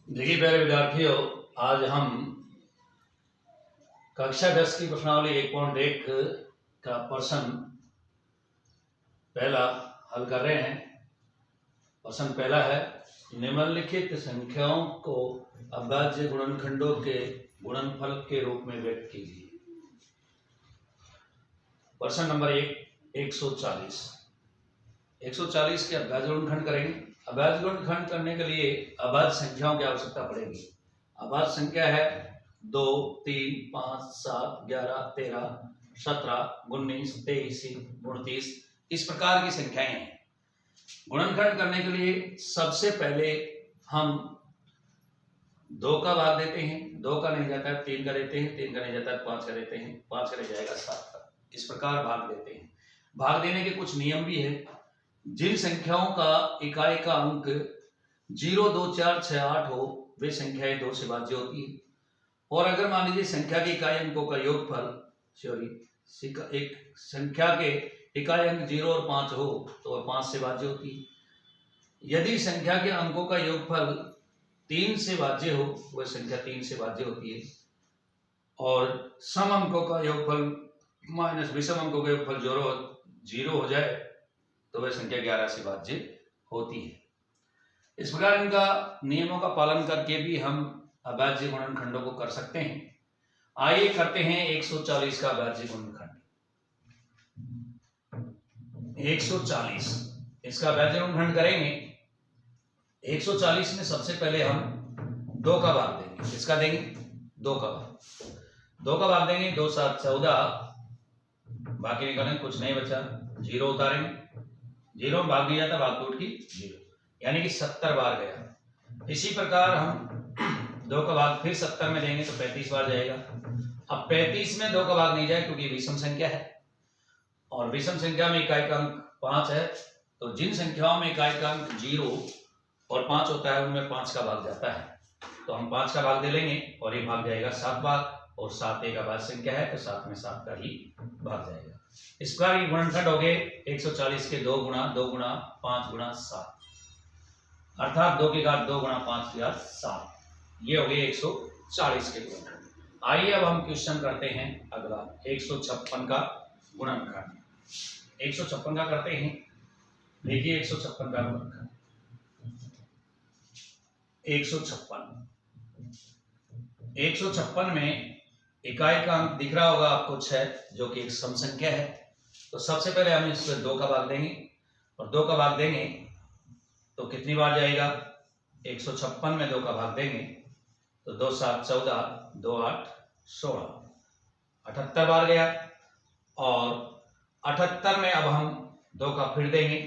देखिए प्यारे विद्यार्थियों, आज हम कक्षा 10 की प्रश्नावली 1.1 का प्रश्न पहला हल कर रहे हैं। प्रश्न पहला है, निम्नलिखित संख्याओं को अभाज्य गुणनखंडों के गुणनफल के रूप में व्यक्त कीजिए। प्रश्न नंबर 140 के अभाज्य गुणनखंड करेंगे। अभाज्य गुणनखंड करने के लिए अभाज्य संख्याओं की आवश्यकता पड़ेगी। अभाज्य संख्या है 2, 3, 5, 7, 11, 13, 17, 19, 23, 29 इस प्रकार की संख्याएं हैं। गुणनखंड करने के लिए सबसे पहले हम 2 का भाग देते हैं, 2 का नहीं जाता है 3 का देते हैं, 3 का नहीं जाता है 5 का देते हैं, 5 का नहीं जाएगा 7 का। इस प्रकार भाग देते हैं। भाग देने के कुछ नियम भी है। जिन संख्याओं का इकाई का अंक 0, 2, 4, 6, 8 हो वे संख्याएं 2 से भाज्य होती है। और अगर मान लीजिए संख्या के इकाई अंकों का योगफल एक संख्या के इकाई अंक 0 और 5 हो तो वह 5 से भाज्य होती है। यदि संख्या के अंकों का योगफल 3 से भाज्य हो वह संख्या 3 से भाज्य होती है। और सम अंकों का योगफल माइनस विषम अंकों का योगफल 0 हो जाए तो वह संख्या 11 से भाज्य होती है। इस प्रकार इनका नियमों का पालन करके भी हम अभाज्य गुणनखंडों को कर सकते हैं। आइए करते हैं 140 का अभाज्य गुणनखंड। 140 इसका अभाज्य गुणनखंड करेंगे। 140 में सबसे पहले हम 2 का भाग देंगे। किसका देंगे? 2 का भाग देंगे। 2 7 14, बाकी निकालेंगे, कुछ नहीं बचा, 0 उतारेंगे। 0 में भाग नहीं जाता, भाग टूट की 0, यानी कि 70 बार गया। इसी प्रकार हम 2 का भाग फिर 70 में देंगे तो 35 बार जाएगा। अब 35 में 2 का भाग नहीं जाए क्योंकि विषम संख्या है और विषम संख्या में इकाई का अंक 5 है। तो जिन संख्याओं में इकाई का अंक 0 और 5 होता है उनमें 5 का भाग जाता है। तो हम 5 का भाग दे लेंगे और ये भाग जाएगा 7 बार, और 7 एक अभाज्य संख्या है तो 7 में 7 का ही भाग जाएगा। इस प्रकार ये गुणनखंड हो गए 140 के 2 गुणा 2 गुणा 5 गुणा 7, अर्थात 2 की घात 2 गुणा 5 की घात 7। ये हो गए 140 के गुणनखंड। आइए अब हम क्वेश्चन करते हैं अगला 156 का गुणनखंड। 156 का करते हैं। देखिए 156 का गुणनखंड। 156 में इकाई का अंक दिख रहा होगा आपको 6, जो कि एक सम संख्या है। तो सबसे पहले हम इसमें 2 का भाग देंगे और 2 का भाग देंगे तो कितनी बार जाएगा? 156 में 2 का भाग देंगे तो 2 7 14, 2 8 16, 78 बार गया। और 78 में अब हम 2 का फिर देंगे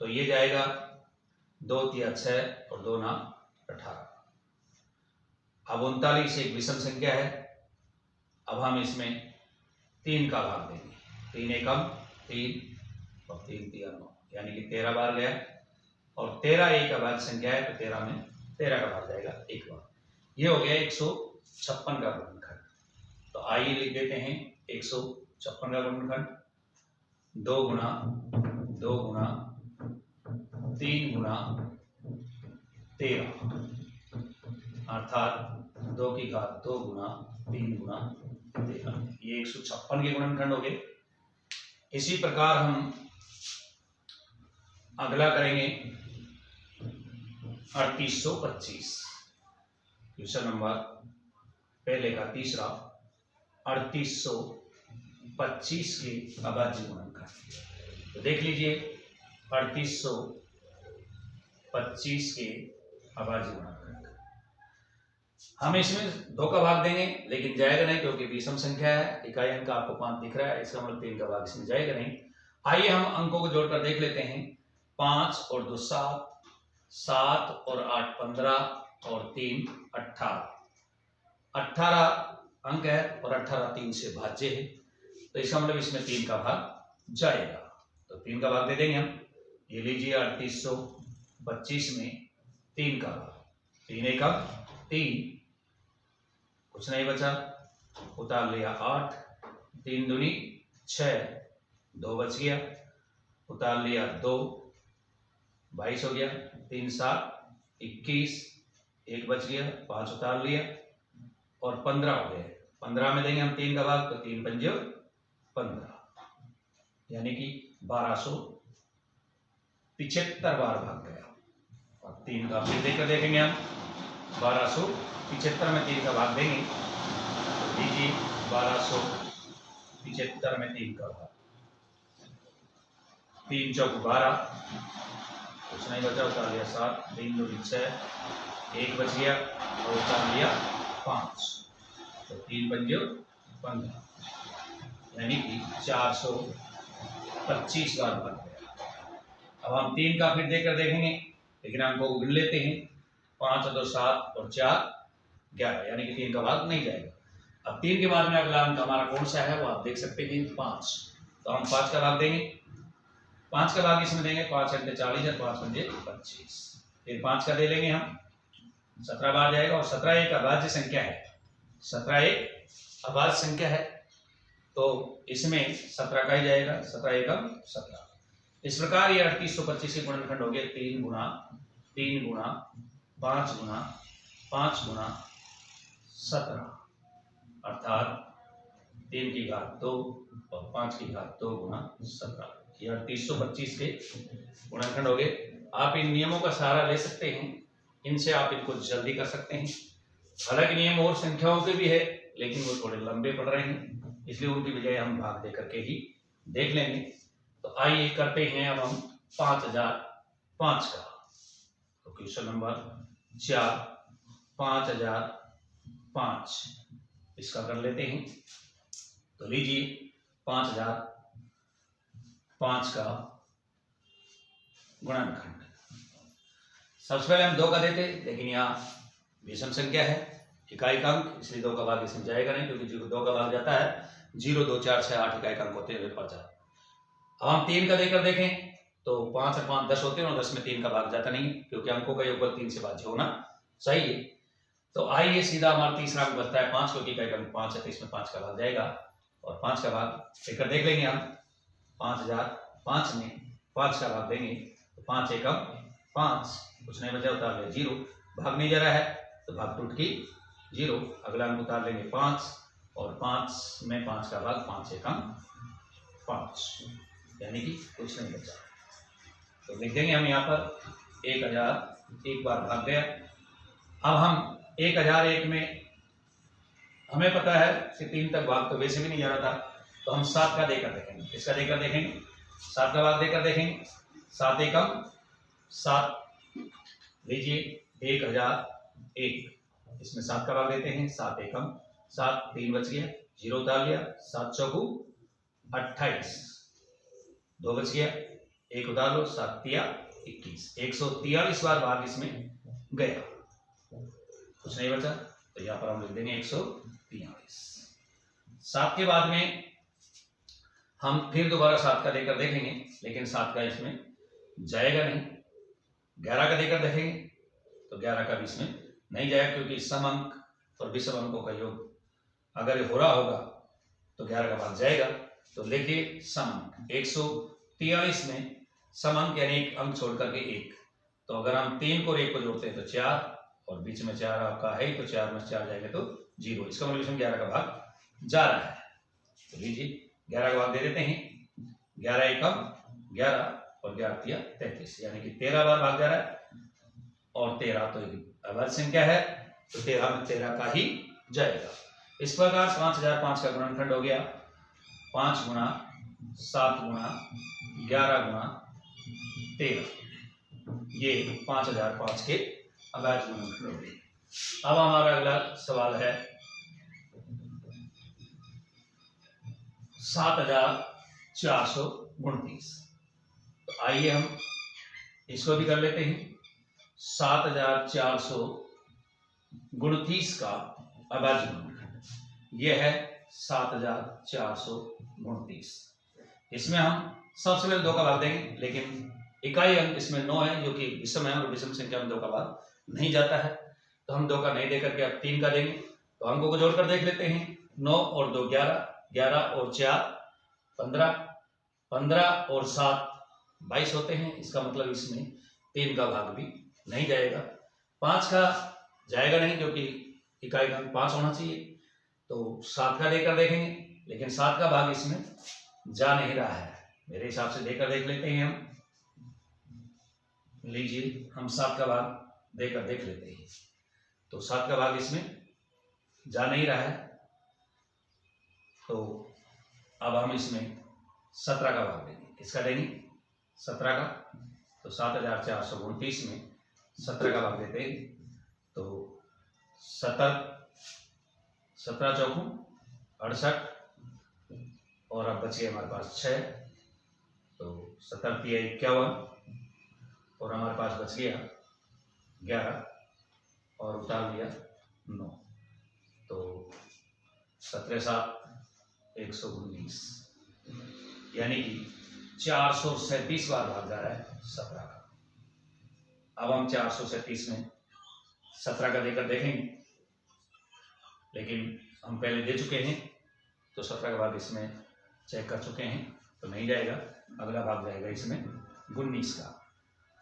तो ये जाएगा 2 3 6 और 2 9 18। अब 39 एक विषम संख्या है। अब हम इसमें 3 का भाग देंगे। 3 एकम 3 और 3 3 9, यानी कि 13 बार गया। और 13 एक अभाज्य संख्या है तो 13 में 13 का भाग जाएगा एक बार। ये हो गया 156 का गुणनखंड। तो आइए लिख देते हैं 156 का गुणनखंड। 2 गुणा 2 गुणा 3 गुणा 13, अर्थात 2 की घात 2 गुणा 3 गुणा 13। ये 156 के गुणनखंड हो गए। इसी प्रकार हम अगला करेंगे 3825। क्वेश्चन नंबर पहले का तीसरा 3825 के अभाज्य गुणनखंड। तो देख लीजिए 3825 के अभाज्य गुणनखंड। हम इसमें 2 का भाग देंगे लेकिन जाएगा नहीं क्योंकि विषम संख्या है। इकाई अंक आपको 5 दिख रहा है, इसका मतलब 3 का भाग इसमें जाएगा नहीं। आइए हम अंकों को जोड़कर देख लेते हैं। 5 और 2 7, 7 और 8 15 और 3 18। 18 अंक है और 18 3 से भाज्य है, तो इसका मतलब इसमें 3 का भाग जाएगा। तो 3 का भाग दे देंगे हम। ये लीजिए 3825 में 3 का भाग। 3 एकम 3, कुछ नहीं बचा, उतार लिया 8, 3 दूनी 6, 2 बच गया, उतार लिया 2, 22 हो गया, 3 7 21, एक बच गया, 5 उतार लिया और 15 हो गए। 15 में देंगे हम 3 का भाग, तो 3 पंजे 15, यानी कि 1275 बार भाग गया। और 3 का फिर देकर देखेंगे हम, 1275 में 3 का भाग देंगे, तो लीजिए 1275 में 3 का भाग, 3 चौक 12, कुछ नहीं बचा, उतार लिया 7, 3 2 6, 1 बच गया और उतार लिया 5, तो 3 पंजे 15, यानी कि 425 बार भाग गया। अब हम 3 का फिर देकर देखेंगे, लेकिन अंकों को गिन लेते हैं, 5 और 2 7 और 4 11, यानी कि 3 का भाग नहीं जाएगा। अब 3 के बाद में अगला अंक हमारा कौन सा है वो आप देख सकते हैं, 5, तो हम 5 का भाग देंगे, 5 का भाग इसमें देंगे, 5 अंक 40 और 5 पंजे 25, फिर 5 का दे लेंगे हम, 17 बार जाएगा। और 17 एक अभाज्य संख्या है, 17 एक अभाज्य संख्या है, तो इसमें 17 का ही जाएगा, 17 एकम 17। इस प्रकार ये 3825 के गुणनखंड हो गए 3 गुना 3 गुना 5 गुना 5 गुना 17, अर्थात 3 की घात 2 और 5 की घात 2 गुना 17, ये 3825 के गुणनखंड हो गए। आप इन नियमों का सहारा ले सकते हैं, इनसे आप इनको जल्दी कर सकते हैं। हालांकि नियम और संख्याओं के भी है, लेकिन वो थोड़े लंबे पड़ रहे हैं, इसलिए उनकी बजाय हम भाग दे करके ही देख लेंगे। तो आइए करते हैं अब हम 5005 का। तो क्वेश्चन नंबर 4 5005 इसका कर लेते हैं। तो लीजिए 5005 का गुणनखंड। सबसे पहले हम 2 का देते, लेकिन यहाँ विषम संख्या है, इकाई का अंक, इसलिए 2 का भाग इसमें जाएगा नहीं, क्योंकि 2 का भाग जाता है 0 2 4 6 8 इकाई का अंक होते हुए 50। अब हम 3 का देकर देखें, तो 5 और 5 10 होते हैं, और 10 में 3 का भाग जाता नहीं, क्योंकि अंकों का योगफल 3 से भाज्य होना चाहिए। तो आइए सीधा हमारा तीसरा अंक बचता है 5, क्योंकि इकाई का अंक 5 है, तो इसमें 5 का भाग जाएगा, और 5 का भाग देकर देख लेंगे हम। 5005 में 5 का भाग देंगे, तो 5 एकम 5, कुछ नहीं बचा, उतार लिया 0, भाग नहीं जा रहा है, तो भाग टूट की 0, अगला अंक उतार लेंगे 5, और 5 में 5 का भाग 5 एकम 5, यानी कि कुछ नहीं बचा। तो लिख देंगे हम यहाँ पर 1000 एक बार भाग गया। अब हम 1001 में हमें पता है कि 3 तक भाग तो वैसे भी नहीं जा रहा था, तो हम 7 का देकर देखेंगे। इसका देकर देखेंगे, 7 का भाग देकर देखेंगे, 7 एकम 7, लीजिए 1001, इसमें 7 का भाग देते हैं, 7 एकम 7, 3 बच गया, 0 उतार लिया, 7 चौकू 28, 2 बच गया, 1 उतार लो, 7 तिया 21, 143 बार भाग इसमें गया, कुछ नहीं बचा, तो यहाँ पर हम लिख देंगे 143। 7 के बाद में हम फिर दोबारा 7 का देकर देखेंगे, लेकिन 7 का इसमें जाएगा नहीं। 11 का देकर देखेंगे, तो 11 का भी इसमें नहीं जाएगा, क्योंकि सम अंक और विषम अंकों का योग अगर हो रहा होगा तो 11 का भाग जाएगा। तो देखिए सम अंक 143 में सम अंक यानी एक अंक छोड़ करके 1, तो अगर हम 3 को और 1 को जोड़ते हैं तो 4, और बीच में 4 आपका है, तो 4 में 4 जाएंगे तो 0, इसका मतलब इसमें 11 का भाग जा रहा है। तो लीजिए 11 का भाग दे देते हैं, 11 एकम 11 और 11 तिया 33, यानी कि 13 बार भाग जा रहा है, और 13 तो अभाज्य संख्या है, तो 13 में 13 का ही जाएगा। इस प्रकार 5005 का गुणनखंड हो गया 5 गुना 7 गुना 11 गुना 13, ये 5005 के अभाज्य गुणनखंड हो गए। अब हमारा अगला सवाल है 7429। तो आइए हम इसको भी कर लेते हैं। 7429 का अभाज्य गुणनखंड यह है 7429। इसमें हम सबसे पहले 2 का भाग देंगे, लेकिन इकाई अंक इसमें 9 है, जो कि विषम है, और विषम संख्या में 2 का भाग नहीं जाता है, तो हम 2 का नहीं देकर के अब 3 का देंगे। तो अंकों को जोड़कर देख लेते हैं, 9 और 2 11, 11 और 4 15, 15 और 7 22 होते हैं, इसका मतलब इसमें 3 का भाग भी नहीं जाएगा। 5 का जाएगा नहीं, क्योंकि इकाई अंक 5 होना चाहिए। तो 7 का देकर देखेंगे, लेकिन 7 का भाग इसमें जा नहीं रहा है। मेरे हिसाब से देकर देख लेते हैं हम। लीजिए, हम 7 का भाग देकर देख लेते हैं। तो 7 का भाग इसमें जा नहीं रहा है, तो अब हम इसमें 17 का भाग देंगे। किसका देंगे? 17 का। तो 7429 में 17 का भाग देते हैं। तो 17 चौकू 68, और अब बचे हमारे पास 6। तो 17 तिया 51, और हमारे पास बच गया 11, और उतार लिया 9। तो 17 7 119, यानी कि 437 बार भाग जा रहा है 17 का। अब हम 437 में 17 का देकर देखेंगे, लेकिन हम पहले दे चुके हैं, तो 17 का भाग इसमें चेक कर चुके हैं, तो नहीं जाएगा। अगला भाग जाएगा इसमें 19 का।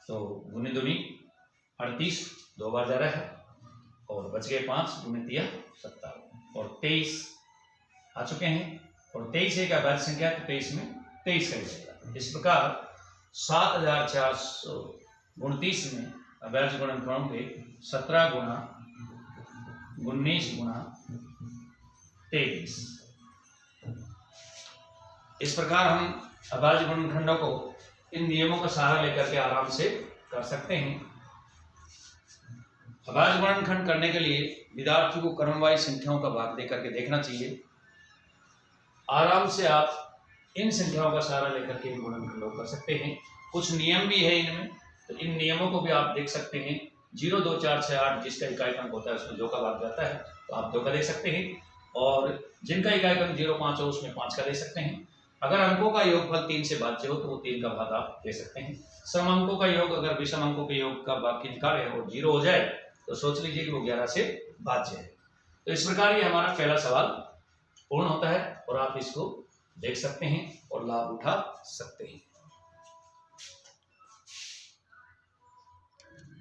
तो 19 दूनी 38, 2 बार जा रहा है, और बच गए 5, 2 तिया 57, और 23 आ चुके हैं। और 23 एक अभाज्य संख्या, तो 23 में 23 का जाएगा। इस प्रकार 7429 में अभाज्य गुणनखंडों के 17 गुणा 19 गुणा 23। इस प्रकार हम अभाज्य गुणनखंडों को इन नियमों का सहारा लेकर के आराम से कर सकते हैं। अभाज्य गुणनखंड करने के लिए विद्यार्थी को क्रमवार संख्याओं का भाग देकर के देखना चाहिए। आराम से आप इन संख्याओं का सहारा लेकर के गुणनखंडों कर सकते हैं। कुछ नियम भी है इनमें, तो इन नियमों को भी आप देख सकते हैं। 0 2 4 6 8 जिसका इकाई अंक होता है उसमें 2 का भाग जाता है, तो आप 2 का दे सकते हैं। और जिनका इकाई अंक 0 5 हो उसमें 5 का दे सकते हैं। अगर अंकों का योगफल 3 से भाज्य हो तो वो 3 का भाग आप दे सकते हैं। सम अंकों का योग अगर विषम अंकों के योग का भाग की निकाले और 0 हो जाए तो सोच लीजिए कि वो 11 से भाज्य है। तो इस प्रकार ये हमारा पहला सवाल पूर्ण होता है, और आप इसको देख सकते हैं और लाभ उठा सकते हैं।